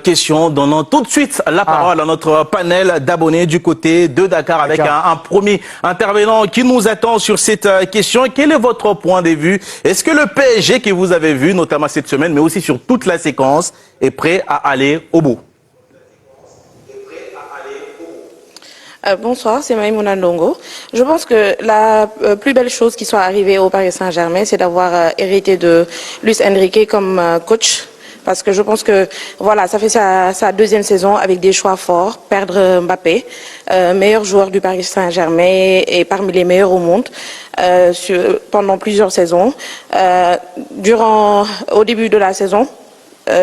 Question, donnons tout de suite la parole à notre panel d'abonnés du côté de Dakar avec un premier intervenant qui nous attend sur cette question. Quel est votre point de vue? Est-ce que le PSG que vous avez vu, notamment cette semaine, mais aussi sur toute la séquence, est prêt à aller au bout? Bonsoir, c'est Maïmouna Ndongo. Je pense que la plus belle chose qui soit arrivée au Paris Saint-Germain, c'est d'avoir hérité de Luis Enrique comme coach. Parce que je pense que voilà, ça fait sa deuxième saison avec des choix forts. Perdre Mbappé, meilleur joueur du Paris Saint-Germain et parmi les meilleurs au monde pendant plusieurs saisons. Au début de la saison,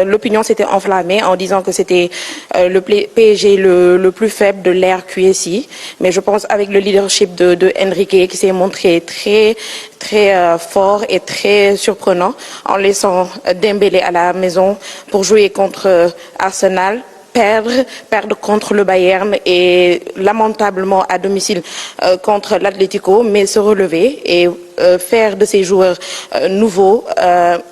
l'opinion s'était enflammée en disant que c'était le PSG le plus faible de l'ère QSI. Mais je pense avec le leadership de Enrique qui s'est montré très fort et très surprenant en laissant Dembélé à la maison pour jouer contre Arsenal. Perdre contre le Bayern et lamentablement à domicile contre l'Atlético, mais se relever et faire de ces joueurs nouveaux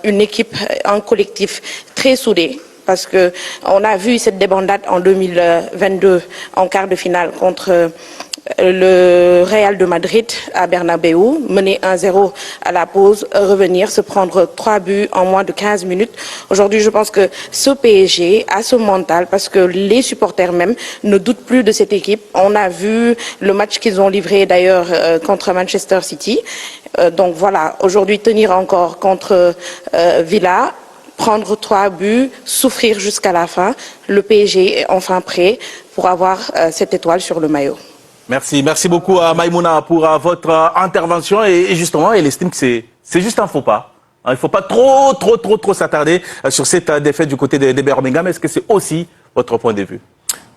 une équipe, un collectif très soudé. Parce qu'on a vu cette débandade en 2022 en quart de finale contre le Real de Madrid à Bernabeu, mener 1-0 à la pause, revenir, se prendre 3 buts en moins de 15 minutes. Aujourd'hui, je pense que ce PSG a ce mental parce que les supporters même ne doutent plus de cette équipe. On a vu le match qu'ils ont livré d'ailleurs contre Manchester City. Donc voilà, aujourd'hui tenir encore contre Villa, prendre 3 buts, souffrir jusqu'à la fin. Le PSG est enfin prêt pour avoir cette étoile sur le maillot. Merci beaucoup à Maïmouna pour votre intervention et justement, elle estime que c'est juste un faux pas. Il ne faut pas trop s'attarder sur cette défaite du côté des Birmingham. Est-ce que c'est aussi votre point de vue?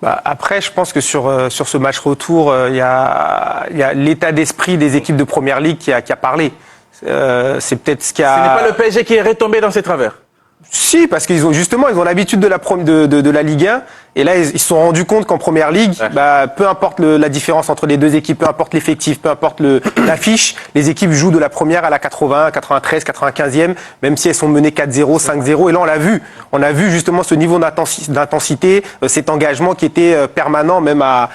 Après, je pense que sur ce match retour, il y a l'état d'esprit des équipes de Première Ligue qui a parlé. C'est peut-être ce qui a... Ce n'est pas le PSG qui est retombé dans ses travers? Si, parce qu'ils ont l'habitude de la Ligue 1. Et là, ils se sont rendus compte qu'en Première Ligue, peu importe la différence entre les deux équipes, peu importe l'effectif, peu importe l'affiche, les équipes jouent de la première à la 80, 93, 95e, même si elles sont menées 4-0, 5-0. Et là, on l'a vu. On a vu justement ce niveau d'intensité, cet engagement qui était permanent, même à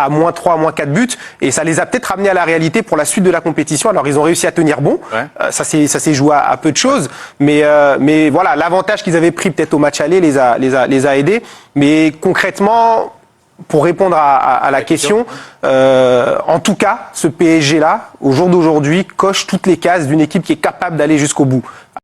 moins 3, moins 4 buts. Et ça les a peut-être ramenés à la réalité pour la suite de la compétition. Alors, ils ont réussi à tenir bon. Ça s'est joué à peu de choses. Mais voilà, l'avantage qu'ils avaient pris peut-être au match aller les a aidés. Mais concrètement, pour répondre à la question, en tout cas, ce PSG-là, au jour d'aujourd'hui, coche toutes les cases d'une équipe qui est capable d'aller jusqu'au bout.